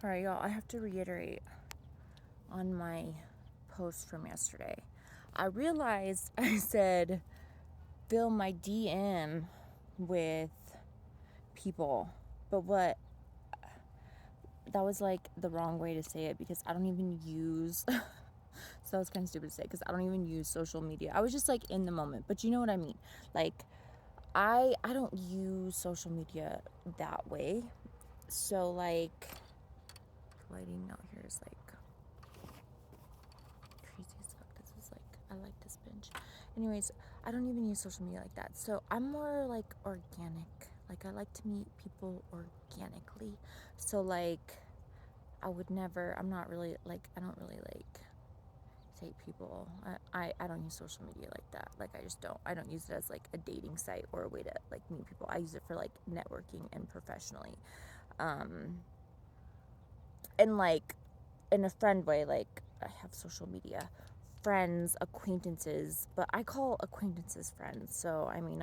Alright, y'all, I have to reiterate on my post from yesterday. I realized I said fill my DM with people, but that was like the wrong way to say it because I don't even use so that was kind of stupid to say because I don't even use social media. I was just like in the moment, but you know what I mean. Like I don't use social media that way. So like lighting out here is like crazy as fuck. This is like, I like this bench. Anyways, I don't even use social media like that. So I'm more like organic. Like I like to meet people organically. So like I'm not really like, I don't really like date people. I don't use social media like that. Like I just don't. I don't use it as like a dating site or a way to like meet people. I use it for like networking and professionally. And like in a friend way, like I have social media friends, acquaintances, but I call acquaintances friends. So I mean,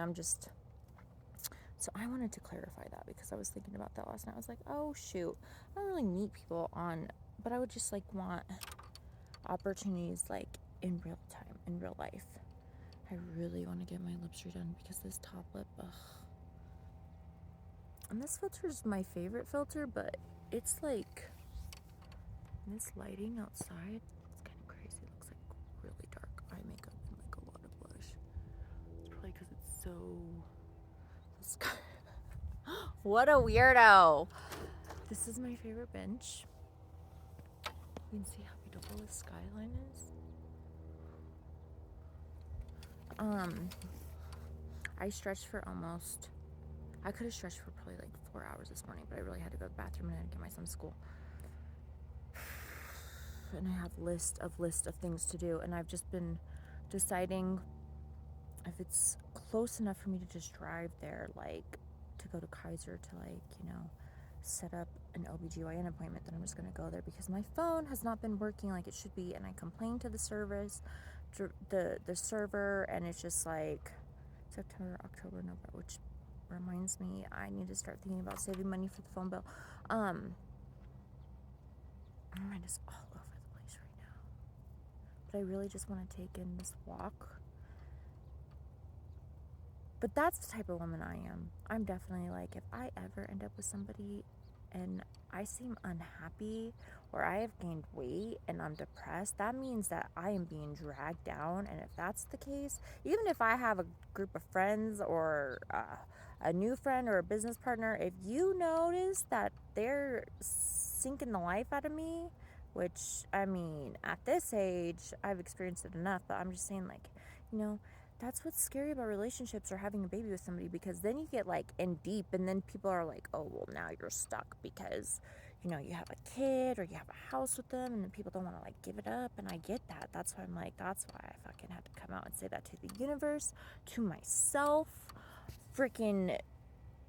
so I wanted to clarify that because I was thinking about that last night. I was like, oh shoot, I don't really meet people on, but I would just like want opportunities like in real time, in real life. I really want to get my lips redone because this top lip, ugh. And this filter is my favorite filter, but it's like this lighting outside, it's kind of crazy. It looks like really dark eye makeup and like a lot of blush. It's probably because it's so what a weirdo. This is my favorite bench. You can see how beautiful the skyline is. I stretched for I could have stretched for probably like 4 hours this morning, but I really had to go to the bathroom and I had to get my son to school. And I have list of things to do, and I've just been deciding if it's close enough for me to just drive there, like to go to Kaiser to like, set up an OBGYN appointment, then I'm just gonna go there because my phone has not been working like it should be, and I complained to the service, the server, and it's just like September, October, November, which reminds me I need to start thinking about saving money for the phone bill. My mind is all over the place right now, but I really just want to take in this walk. But that's the type of woman I am. I'm definitely like, if I ever end up with somebody and I seem unhappy or I have gained weight and I'm depressed, that means that I am being dragged down. And if that's the case, even if I have a group of friends or a new friend or a business partner, if you notice that they're sinking the life out of me, which, I mean, at this age, I've experienced it enough, but I'm just saying, like, that's what's scary about relationships or having a baby with somebody, because then you get like in deep and then people are like, oh, well, now you're stuck because you have a kid or you have a house with them, and then people don't want to like give it up. And I get that. That's why I'm like, that's why I fucking had to come out and say that to the universe, to myself. Freaking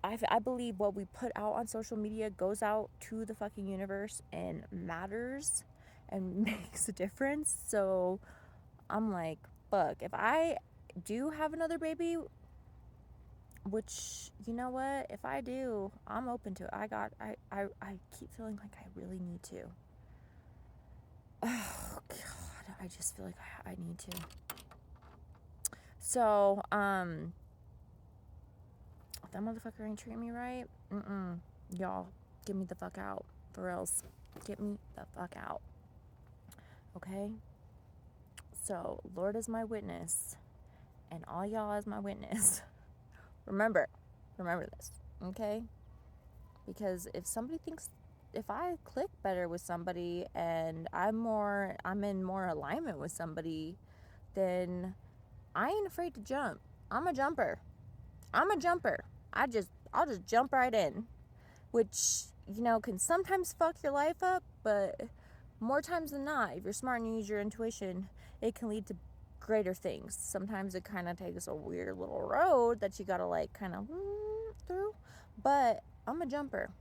I believe what we put out on social media goes out to the fucking universe and matters and makes a difference. So I'm like, fuck, if I do have another baby, which, you know what, if I do, I'm open to it. I keep feeling like I really need to. Oh god, I just feel like I need to. So if that motherfucker ain't treating me right, y'all, get me the fuck out. For else, get me the fuck out. Okay? So Lord is my witness, and all y'all as my witness. Remember this, okay? Because if I click better with somebody and I'm in more alignment with somebody, then I ain't afraid to jump. I'm a jumper. I'll just jump right in, which, can sometimes fuck your life up, but more times than not, if you're smart and you use your intuition, it can lead to greater things. Sometimes it kind of takes a weird little road that you gotta like kind of through, but I'm a jumper,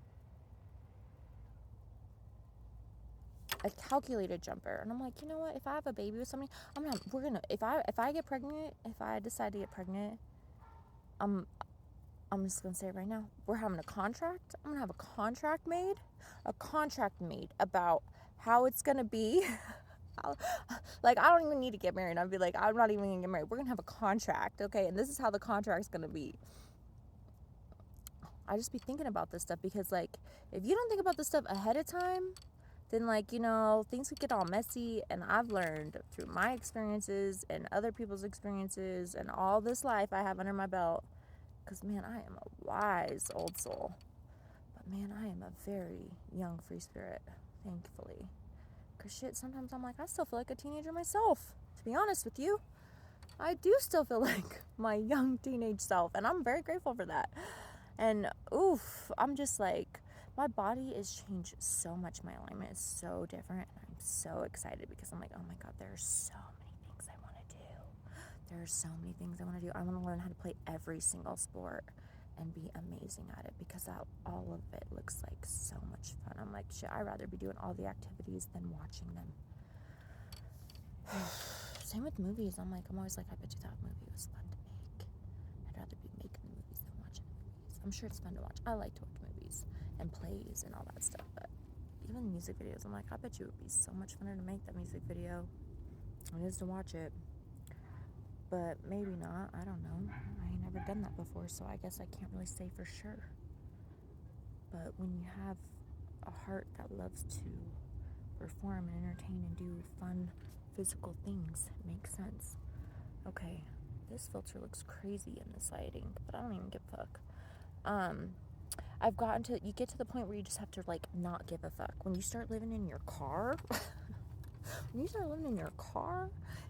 a calculated jumper. And I'm like, you know what, if I have a baby with somebody, if I get pregnant, if I decide to get pregnant, I'm just going to say it right now. We're having a contract. I'm going to have a contract made about how it's going to be. Like, I don't even need to get married. I'd be like, I'm not even going to get married. We're going to have a contract, okay? And this is how the contract's going to be. I just be thinking about this stuff because, like, if you don't think about this stuff ahead of time, then, like, you know, things could get all messy. And I've learned through my experiences and other people's experiences and all this life I have under my belt, because, man, I am a wise old soul. But, man, I am a very young free spirit, thankfully. Because, shit, sometimes I'm like, I still feel like a teenager myself, to be honest with you. I do still feel like my young teenage self, and I'm very grateful for that. And, oof, I'm just like, my body has changed so much. My alignment is so different. And I'm so excited because I'm like, oh my God, there are so many things I want to do. There are so many things I want to do. I want to learn how to play every single sport and be amazing at it because all of it looks like so much fun. I'm like, shit, I'd rather be doing all the activities than watching them. Same with movies. I'm always like, I bet you that movie was fun to make. I'd rather be making movies than watching movies. I'm sure it's fun to watch. I like to watch movies and plays and all that stuff, but even music videos, I'm like, I bet you it would be so much funner to make that music video than it is to watch it. But maybe not. I don't know. I ain't never done that before, so I guess I can't really say for sure. But when you have a heart that loves to perform and entertain and do fun physical things, it makes sense. Okay, this filter looks crazy in this lighting, but I don't even give a fuck. I've gotten to, you get to the point where you just have to, like, not give a fuck. When you start living in your car, it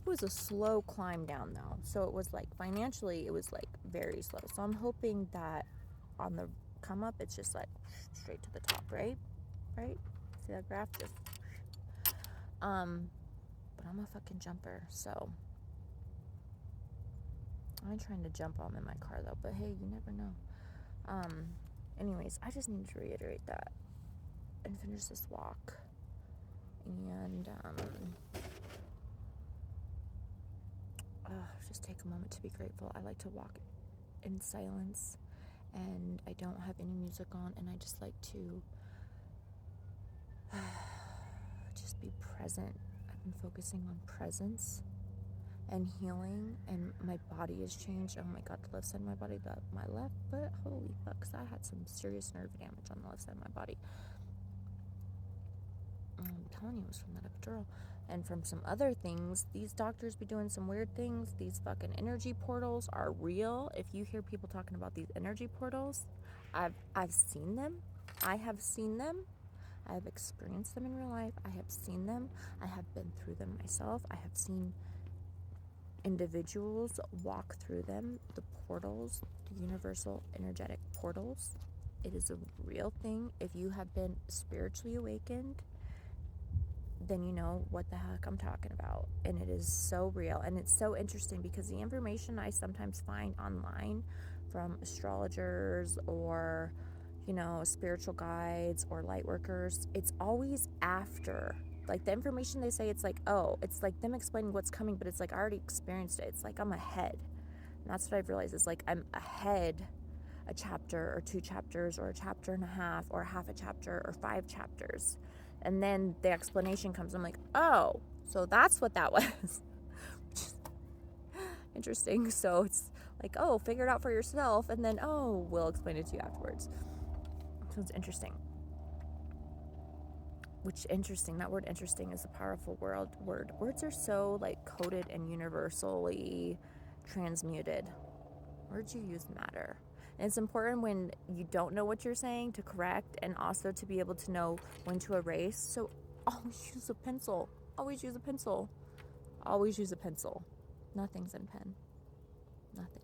was a slow climb down, though. So it was, like, financially, it was, like, very slow. So I'm hoping that on the come up, it's just, like, straight to the top, right? See that graph? Just, but I'm a fucking jumper, so I ain't trying to jump while I'm in my car, though. But, hey, you never know. Anyways, I just need to reiterate that and finish this walk. And, just take a moment to be grateful. I like to walk in silence, and I don't have any music on, and I just like to just be present. I've been focusing on presence and healing, and my body has changed. Oh my God, the left side of my body, my left foot, holy fuck, 'cause I had some serious nerve damage on the left side of my body. I'm telling you, it was from that epidural and from some other things. These doctors be doing some weird things. These fucking energy portals are real. If you hear people talking about these energy portals, I've seen them. I have seen them. I have experienced them in real life. I have seen them. I have been through them myself. I have seen individuals walk through them. The portals, the universal energetic portals. It is a real thing. If you have been spiritually awakened, then you know what the heck I'm talking about. And it is so real. And it's so interesting because the information I sometimes find online from astrologers or, you know, spiritual guides or light workers, it's always after. Like, the information they say, it's like, oh, it's like them explaining what's coming, but it's like I already experienced it. It's like I'm ahead. And that's what I've realized. It's like I'm ahead a chapter or 2 chapters or a chapter and a half or half a chapter or 5 chapters. And then the explanation comes. I'm like, oh, so that's what that was. Interesting. So it's like, oh, figure it out for yourself. And then, oh, we'll explain it to you afterwards. So it's interesting. Which, interesting, that word interesting is a powerful word. Words are so, like, coded and universally transmuted. Words you use matter. And it's important when you don't know what you're saying to correct, and also to be able to know when to erase. So always use a pencil. Always use a pencil. Always use a pencil. Nothing's in pen. Nothing.